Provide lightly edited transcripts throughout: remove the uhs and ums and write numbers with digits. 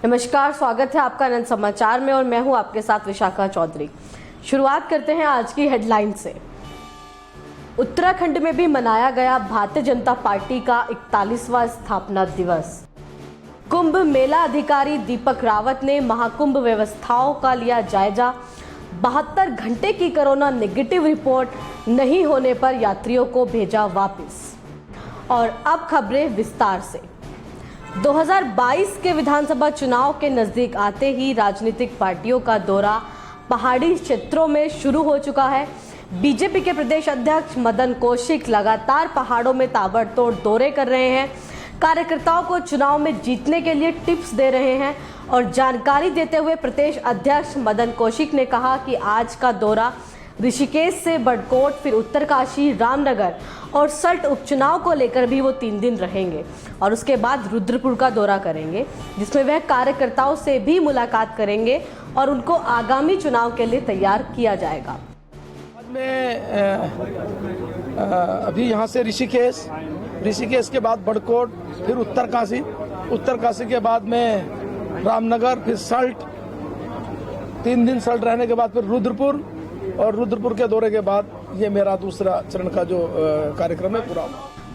नमस्कार, स्वागत है आपका आनंद समाचार में और मैं हूं आपके साथ विशाखा चौधरी। शुरुआत करते हैं आज की हेडलाइन से। उत्तराखंड में भी मनाया गया भारतीय जनता पार्टी का 41वां स्थापना दिवस। कुंभ मेला अधिकारी दीपक रावत ने महाकुंभ व्यवस्थाओं का लिया जायजा। 72 घंटे की कोरोना नेगेटिव रिपोर्ट नहीं होने पर यात्रियों को भेजा वापस। और अब खबरें विस्तार से। 2022 के विधानसभा चुनाव के नजदीक आते ही राजनीतिक पार्टियों का दौरा पहाड़ी क्षेत्रों में शुरू हो चुका है। बीजेपी के प्रदेश अध्यक्ष मदन कौशिक लगातार पहाड़ों में ताबड़तोड़ दौरे कर रहे हैं, कार्यकर्ताओं को चुनाव में जीतने के लिए टिप्स दे रहे हैं। और जानकारी देते हुए प्रदेश अध्यक्ष मदन कौशिक ने कहा कि आज का दौरा ऋषिकेश से बड़कोट, फिर उत्तरकाशी, रामनगर और सल्ट उपचुनाव को लेकर भी वो 3 दिन रहेंगे और उसके बाद रुद्रपुर का दौरा करेंगे, जिसमें वह कार्यकर्ताओं से भी मुलाकात करेंगे और उनको आगामी चुनाव के लिए तैयार किया जाएगा। अभी यहाँ से ऋषिकेश के बाद बड़कोट, फिर उत्तरकाशी के बाद में रामनगर, फिर सल्ट, 3 दिन सल्ट रहने के बाद फिर रुद्रपुर और रुद्रपुर के दौरे के बाद ये मेरा दूसरा चरण का जो कार्यक्रम है पूरा।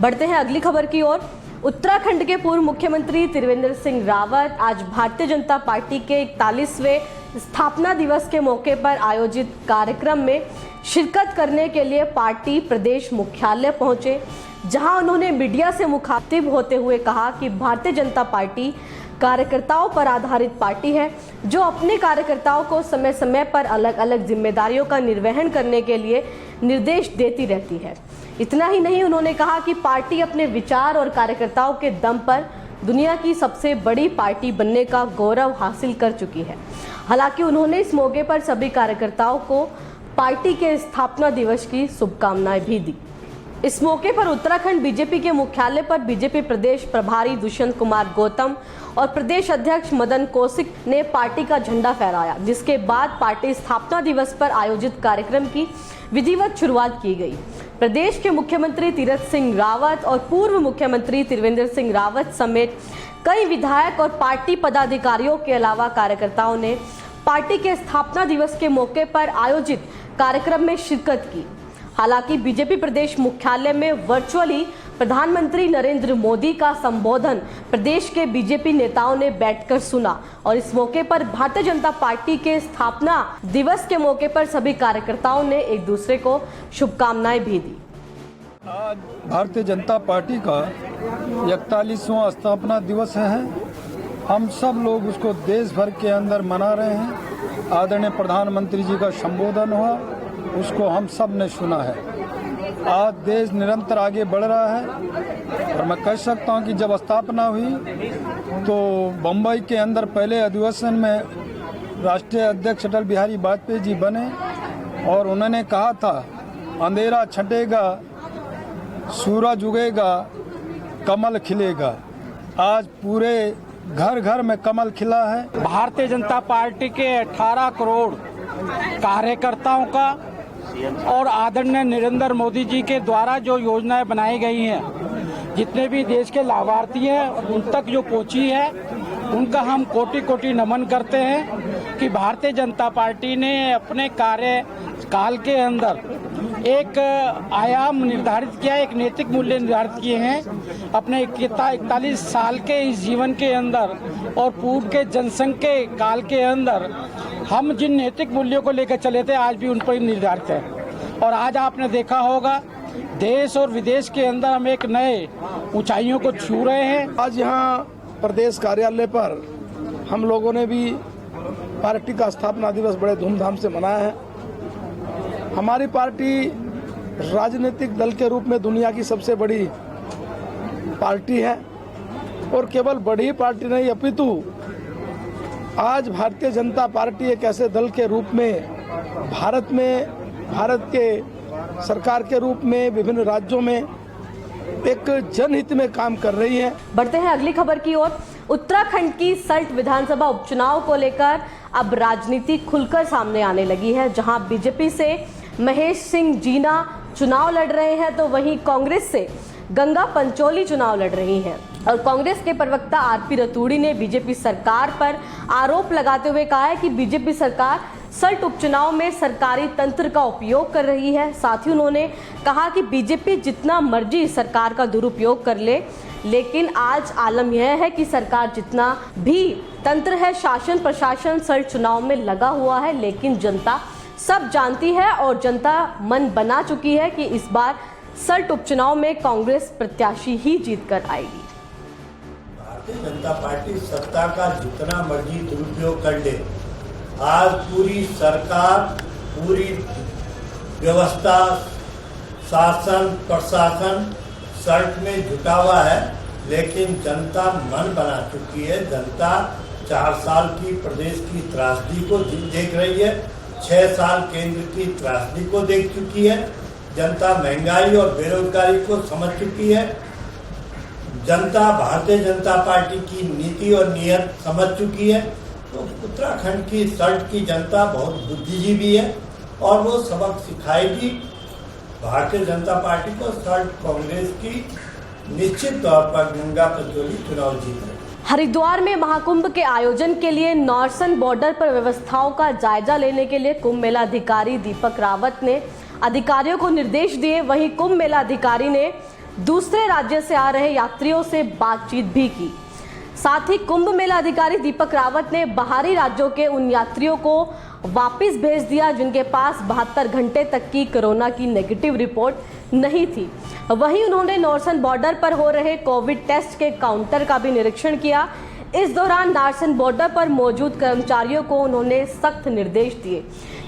बढ़ते हैं अगली खबर की ओर। उत्तराखंड के पूर्व मुख्यमंत्री त्रिवेंद्र सिंह रावत आज भारतीय जनता पार्टी के 41वें स्थापना दिवस के मौके पर आयोजित कार्यक्रम में शिरकत करने के लिए पार्टी प्रदेश मुख्यालय पहुंचे, जहां उन्होंने मीडिया से मुखातिब होते हुए कहा कि भारतीय जनता पार्टी कार्यकर्ताओं पर आधारित पार्टी है, जो अपने कार्यकर्ताओं को समय समय पर अलग अलग जिम्मेदारियों का निर्वहन करने के लिए निर्देश देती रहती है। इतना ही नहीं, उन्होंने कहा कि पार्टी अपने विचार और कार्यकर्ताओं के दम पर दुनिया की सबसे बड़ी पार्टी बनने का गौरव हासिल कर चुकी है। हालांकि उन्होंने इस मौके पर सभी कार्यकर्ताओं को पार्टी के स्थापना दिवस की शुभकामनाएं भी दी। इस मौके पर उत्तराखंड बीजेपी के मुख्यालय पर बीजेपी प्रदेश प्रभारी दुष्यंत कुमार गौतम और प्रदेश अध्यक्ष मदन कौशिक ने पार्टी का झंडा फहराया, जिसके बाद पार्टी स्थापना दिवस पर आयोजित कार्यक्रम की विधिवत शुरुआत की गई। प्रदेश के मुख्यमंत्री तीरथ सिंह रावत और पूर्व मुख्यमंत्री त्रिवेंद्र सिंह रावत समेत कई विधायक और पार्टी पदाधिकारियों के अलावा कार्यकर्ताओं ने पार्टी के स्थापना दिवस के मौके पर आयोजित कार्यक्रम में शिरकत की। हालांकि बीजेपी प्रदेश मुख्यालय में वर्चुअली प्रधानमंत्री नरेंद्र मोदी का संबोधन प्रदेश के बीजेपी नेताओं ने बैठकर सुना और इस मौके पर भारतीय जनता पार्टी के स्थापना दिवस के मौके पर सभी कार्यकर्ताओं ने एक दूसरे को शुभकामनाएं भी दी। आज भारतीय जनता पार्टी का 41वां स्थापना दिवस है। हम सब लोग उसको देश भर के अंदर मना रहे हैं। आदरणीय प्रधानमंत्री जी का संबोधन हुआ, उसको हम सब ने सुना है। आज देश निरंतर आगे बढ़ रहा है और मैं कह सकता हूं कि जब स्थापना हुई तो बम्बई के अंदर पहले अधिवेशन में राष्ट्रीय अध्यक्ष अटल बिहारी वाजपेयी जी बने और उन्होंने कहा था, अंधेरा छंटेगा, सूरज उगेगा, कमल खिलेगा। आज पूरे घर घर में कमल खिला है। भारतीय जनता पार्टी के 18 करोड़ कार्यकर्ताओं का और आदरणीय नरेंद्र मोदी जी के द्वारा जो योजनाएं बनाई गई हैं, जितने भी देश के लाभार्थी हैं उन तक जो पहुंची है, उनका हम कोटि कोटि नमन करते हैं कि भारतीय जनता पार्टी ने अपने कार्यकाल के अंदर एक आयाम निर्धारित किया, एक नैतिक मूल्य निर्धारित किए हैं। अपने 41 साल के इस जीवन के अंदर और पूर्व के जनसंघ के काल के अंदर हम जिन नैतिक मूल्यों को लेकर चले थे, आज भी उन पर निर्धारित है। और आज आपने देखा होगा देश और विदेश के अंदर हम एक नए ऊंचाइयों को छू रहे हैं। आज यहाँ प्रदेश कार्यालय पर हम लोगों ने भी पार्टी का स्थापना दिवस बड़े धूमधाम से मनाया है। हमारी पार्टी राजनीतिक दल के रूप में दुनिया की सबसे बड़ी पार्टी है और केवल बड़ी पार्टी नहीं, अपितु आज भारतीय जनता पार्टी एक ऐसे दल के रूप में भारत के सरकार के रूप में विभिन्न राज्यों में एक जनहित में काम कर रही है। बढ़ते हैं अगली खबर की ओर। उत्तराखंड की सल्ट विधानसभा उपचुनाव को लेकर अब राजनीति खुलकर सामने आने लगी है, जहां बीजेपी से महेश सिंह जीना चुनाव लड़ रहे हैं तो वहीं कांग्रेस से गंगा पंचोली चुनाव लड़ रही हैं। और कांग्रेस के प्रवक्ता आरपी रतूड़ी ने बीजेपी सरकार पर आरोप लगाते हुए कहा है कि बीजेपी सरकार सल्ट उपचुनाव में सरकारी तंत्र का उपयोग कर रही है। साथ ही उन्होंने कहा कि बीजेपी जितना मर्जी सरकार का दुरुपयोग कर ले, लेकिन आज आलम यह है कि सरकार जितना भी तंत्र है, शासन प्रशासन सल्ट चुनाव में लगा हुआ है, लेकिन जनता सब जानती है और जनता मन बना चुकी है कि इस बार सल्ट उपचुनाव में कांग्रेस प्रत्याशी ही जीत कर आएगी। भारतीय जनता पार्टी सत्ता का जितना मर्जी दुरुपयोग कर ले, आज पूरी सरकार, पूरी व्यवस्था, शासन प्रशासन सल्ट में जुटा हुआ है, लेकिन जनता मन बना चुकी है। जनता 4 साल की प्रदेश की त्रासदी को देख रही है, 6 साल केंद्र की त्रासदी को देख चुकी है। जनता महंगाई और बेरोजगारी को समझ चुकी है। जनता भारतीय जनता पार्टी की नीति और नीयत समझ चुकी है। तो उत्तराखंड की सल्ट की जनता बहुत बुद्धिजीवी है और वो सबक सिखाएगी भारतीय जनता पार्टी को। सल्ट कांग्रेस की निश्चित तौर पर गंगा पचोली चुनाव जीतेगी। हरिद्वार में महाकुंभ के आयोजन के लिए नॉर्सन बॉर्डर पर व्यवस्थाओं का जायजा लेने के लिए कुंभ मेला अधिकारी दीपक रावत ने अधिकारियों को निर्देश दिए। वहीं कुंभ मेला अधिकारी ने दूसरे राज्य से आ रहे यात्रियों से बातचीत भी की। साथ ही कुंभ मेला अधिकारी दीपक रावत ने बाहरी राज्यों के उन यात्रियों को वापस भेज दिया जिनके पास 72 घंटे तक की कोरोना की नेगेटिव रिपोर्ट नहीं थी। वहीं उन्होंने नॉर्सन बॉर्डर पर हो रहे कोविड टेस्ट के काउंटर का भी निरीक्षण किया। इस दौरान नॉर्सन बॉर्डर पर मौजूद कर्मचारियों को उन्होंने सख्त निर्देश दिए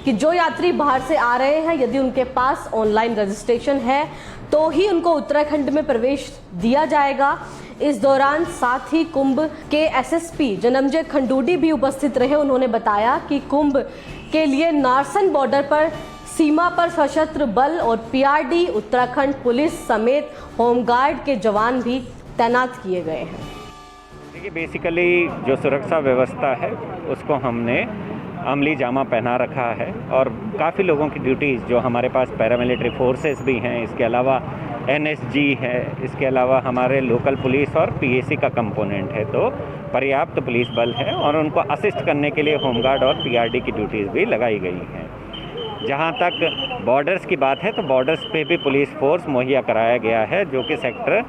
कि जो यात्री बाहर से आ रहे हैं, यदि उनके पास ऑनलाइन रजिस्ट्रेशन है तो ही उनको उत्तराखंड में प्रवेश दिया जाएगा। इस दौरान साथ ही कुंभ के एसएसपी जन्मजय खंडूडी भी उपस्थित रहे। उन्होंने बताया कि कुंभ के लिए नॉर्सन बॉर्डर पर सीमा पर सशस्त्र बल और पीआरडी, उत्तराखंड पुलिस समेत होमगार्ड के जवान भी तैनात किए गए हैं। देखिए, बेसिकली जो सुरक्षा व्यवस्था है उसको हमने अमली जामा पहना रखा है और काफ़ी लोगों की ड्यूटीज़ जो हमारे पास पैरामिलिट्री फोर्सेस भी हैं, इसके अलावा एनएसजी है, इसके अलावा हमारे लोकल पुलिस और पीएसी का कंपोनेंट है, तो पर्याप्त पुलिस बल है और उनको असिस्ट करने के लिए होमगार्ड और पीआरडी की ड्यूटीज़ भी लगाई गई हैं। जहां तक बॉर्डर्स की बात है तो बॉर्डर्स पे भी पुलिस फोर्स मुहैया कराया गया है, जो कि सेक्टर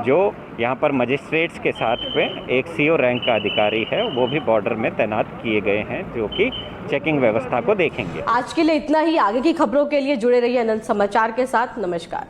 जो यहाँ पर मजिस्ट्रेट्स के साथ में एक सीओ रैंक का अधिकारी है वो भी बॉर्डर में तैनात किए गए हैं, जो कि चेकिंग व्यवस्था को देखेंगे। आज के लिए इतना ही। आगे की खबरों के लिए जुड़े रहिए अनंत समाचार के साथ। नमस्कार।